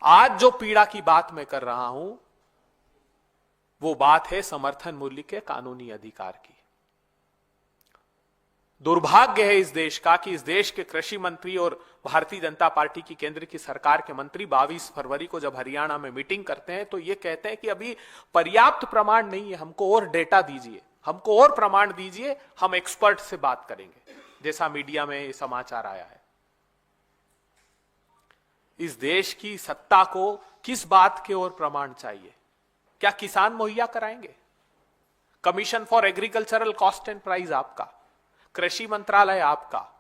आज जो पीड़ा की बात मैं कर रहा हूं वो बात है समर्थन मूल्य के कानूनी अधिकार की। दुर्भाग्य है इस देश का कि इस देश के कृषि मंत्री और भारतीय जनता पार्टी की केंद्र की सरकार के मंत्री 22 फरवरी को जब हरियाणा में मीटिंग करते हैं तो ये कहते हैं कि अभी पर्याप्त प्रमाण नहीं है, हमको और डेटा दीजिए, हमको और प्रमाण दीजिए, हम एक्सपर्ट से बात करेंगे, जैसा मीडिया में ये समाचार आया है। इस देश की सत्ता को किस बात के और प्रमाण चाहिए? क्या किसान मुहैया कराएंगे? Commission for agricultural cost and price आपका, कृषि मंत्रालय आपका,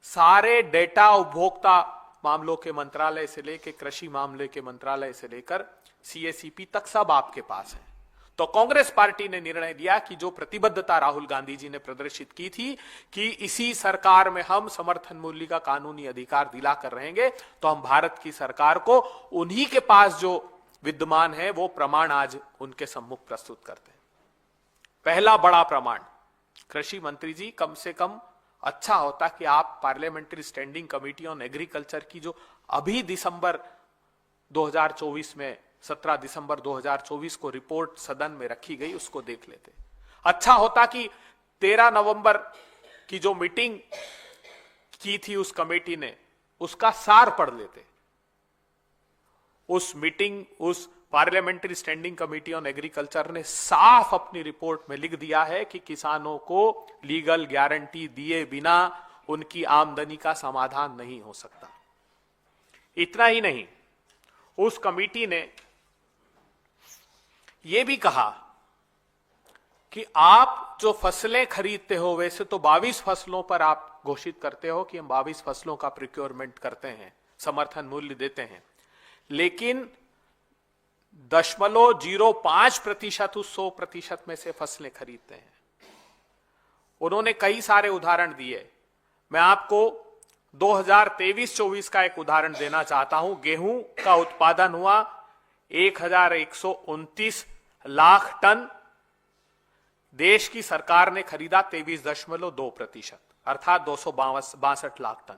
सारे डेटा उपभोक्ता मामलों के मंत्रालय से लेकर कृषि मामले के मंत्रालय से लेकर सीएसीपी तक सब आपके पास है। तो कांग्रेस पार्टी ने निर्णय लिया कि जो प्रतिबद्धता राहुल गांधी जी ने प्रदर्शित की थी कि इसी सरकार में हम समर्थन मूल्य का कानूनी अधिकार दिलाकर रहेंगे, तो हम भारत की सरकार को उन्हीं के पास जो विद्यमान है वो प्रमाण आज उनके सम्मुख प्रस्तुत करते हैं। पहला बड़ा प्रमाण, कृषि मंत्री जी, कम से कम अच्छा होता कि आप parliamentary standing committee on agriculture की जो अभी दिसंबर 2024 में 17 दिसंबर 2024 को रिपोर्ट सदन में रखी गई उसको देख लेते। अच्छा होता कि 13 नवंबर की जो मीटिंग की थी उस कमेटी ने उसका सार पढ़ लेते। उस मीटिंग, उस parliamentary standing committee on agriculture ने साफ अपनी रिपोर्ट में लिख दिया है कि किसानों को लीगल गारंटी दिए बिना उनकी आमदनी का समाधान नहीं हो सकता। इतना ही नहीं, उस कमेटी ने यह भी कहा कि आप जो फसलें खरीदते हो, वैसे तो 22 फसलों पर आप घोषित करते हो कि हम 22 फसलों का प्रोक्योरमेंट करते हैं, समर्थन मूल्य देते हैं, लेकिन 0.05% उस 100% में से फसलें खरीदते हैं। उन्होंने कई सारे उदाहरण दिए। मैं आपको 2023-24 का एक उदाहरण देना चाहता हूं। गेहूं का उत्पादन हुआ 1129 लाख टन, देश की सरकार ने खरीदा 23.2%, अर्थात 262 लाख टन।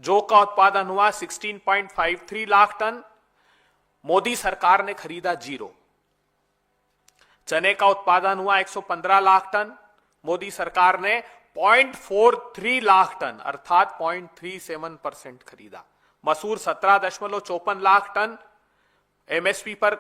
जौ का उत्पादन हुआ 16.53 लाख टन, मोदी सरकार ने खरीदा 0। चने का उत्पादन हुआ 115 लाख टन, मोदी सरकार ने 0.43 लाख टन अर्थात 0.37% खरीदा। मसूर 17.54 लाख टन, एमएसपी पर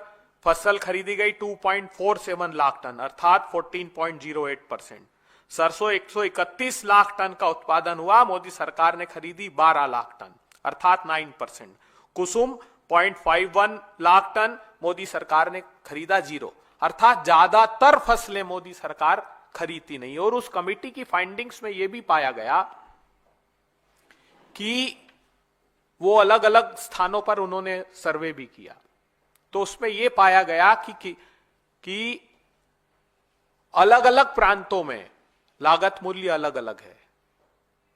फसल खरीदी गई 2.47 लाख टन अर्थात 14.08%। सरसों 131 लाख टन का उत्पादन हुआ, मोदी सरकार ने खरीदी 12 लाख टन अर्थात 9%। कुसुम 0.51 लाख टन, मोदी सरकार ने खरीदा 0, अर्थात ज्यादातर फसलें मोदी सरकार खरीदती नहीं। और उस कमेटी की फाइंडिंग्स में यह भी पाया गया कि वो अलग अलग स्थानों पर उन्होंने सर्वे भी किया, तो उसमें यह पाया गया कि अलग अलग प्रांतों में लागत मूल्य अलग अलग है।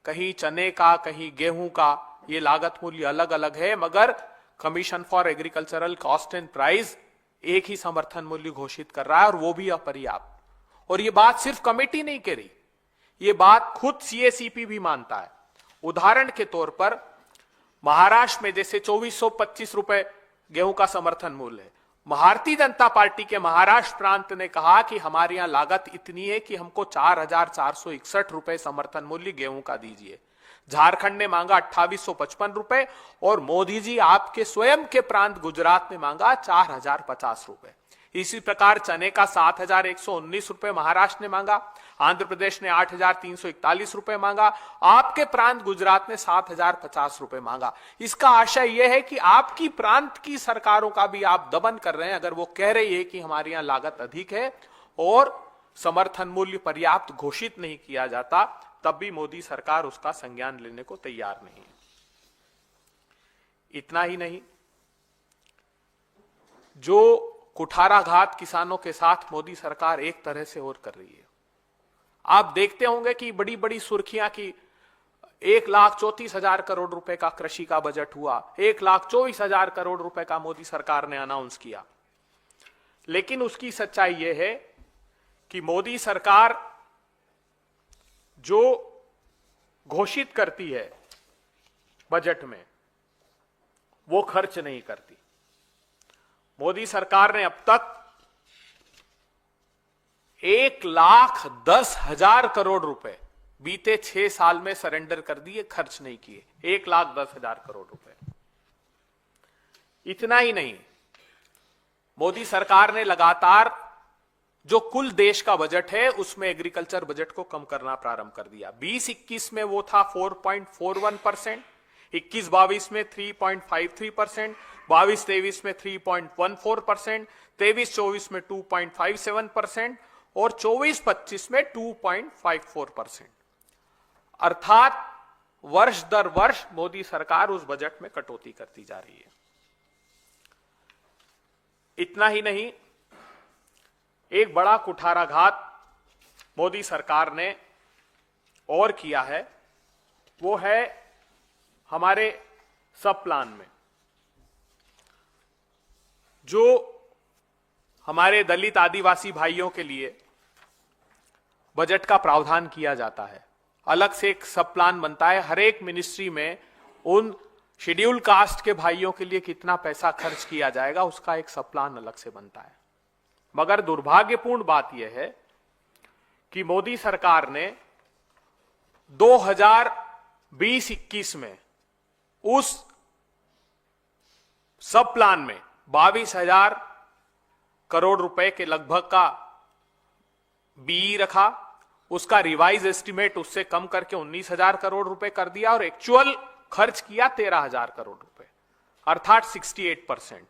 कहीं चने का, कहीं गेहूं का, ये लागत मूल्य अलग अलग है, मगर commission for agricultural cost and price एक ही समर्थन मूल्य घोषित कर रहा है और वो भी अपर्याप्त। और ये बात सिर्फ कमेटी नहीं कह रही, ये बात खुद सीएसीपी भी मानता है। उदाहरण के तौर पर महाराष्ट्र में जैसे 2425 रुपए गेहूं का समर्थन मूल्य है, भारतीय जनता पार्टी के महाराष्ट्र प्रांत ने कहा कि हमारे यहां लागत इतनी है कि हमको 4,461 रुपए समर्थन मूल्य गेहूं का दीजिए। झारखंड ने मांगा 2855 रुपए और मोदी जी आपके स्वयं के प्रांत गुजरात ने मांगा 4050 रुपए। इसी प्रकार चने का 7119 रुपए महाराष्ट्र ने मांगा, आंध्र प्रदेश ने 8341 रुपए मांगा, आपके प्रांत गुजरात ने 7050 रुपए मांगा। इसका आशय यह है कि आपकी प्रांत की सरकारों का भी आप दमन कर रहे हैं। अगर वो कह रही है कि हमारे यहां लागत अधिक है और समर्थन मूल्य पर्याप्त घोषित नहीं किया जाता, तब भी मोदी सरकार उसका संज्ञान लेने को तैयार नहीं है। इतना ही नहीं, जो कुठाराघात किसानों के साथ मोदी सरकार एक तरह से और कर रही है। आप देखते होंगे कि बड़ी बड़ी सुर्खियां की 1,34,000 करोड़ रुपए का कृषि का बजट हुआ, 1,24,000 करोड़ रुपए का मोदी सरकार ने अनाउंस किया। लेकिन उसकी सच्चाई यह है कि मोदी सरकार जो घोषित करती है बजट में, वो खर्च नहीं करती। मोदी सरकार ने अब तक 1,10,000 करोड़ रुपए बीते 6 साल में सरेंडर कर दिए, खर्च नहीं किए। 1,10,000 करोड़ रुपए। इतना ही नहीं, मोदी सरकार ने लगातार जो कुल देश का बजट है उसमें एग्रीकल्चर बजट को कम करना प्रारंभ कर दिया। 20-21 में वो था 4.41%, 21-22 में 3.53%, 22-23 में 3.14%, 23-24 में 2.57% और 24-25 में 2.54%। अर्थात वर्ष दर वर्ष मोदी सरकार उस बजट में कटौती करती जा रही है। इतना ही नहीं, एक बड़ा कुठाराघात मोदी सरकार ने और किया है, वो है हमारे सब प्लान में जो हमारे दलित आदिवासी भाइयों के लिए बजट का प्रावधान किया जाता है। अलग से एक सब प्लान बनता है हर एक मिनिस्ट्री में, उन शेड्यूल कास्ट के भाइयों के लिए कितना पैसा खर्च किया जाएगा उसका एक सब प्लान अलग से बनता है। मगर दुर्भाग्यपूर्ण बात यह है कि मोदी सरकार ने 2020-21 में उस सब प्लान में 22,000 करोड़ रुपए के लगभग का बीई रखा, उसका रिवाइज एस्टिमेट उससे कम करके 19,000 करोड़ रुपए कर दिया और एक्चुअल खर्च किया 13,000 करोड़ रुपए, अर्थात 68%।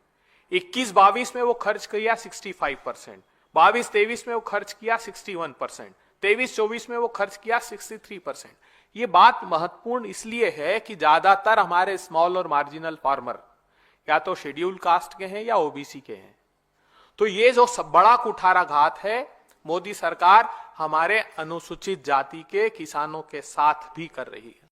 21-22 में वो खर्च किया 65%, 22-23 में वो खर्च किया 61%, 23-24 में वो खर्च किया 63%। ये बात महत्वपूर्ण इसलिए है कि ज्यादातर हमारे स्मॉल और मार्जिनल फार्मर या तो शेड्यूल कास्ट के हैं या ओबीसी के हैं। तो ये जो सब बड़ा कुठाराघात है, मोदी सरकार हमारे अनुसूचित जाति के किसानों के साथ भी कर रही है।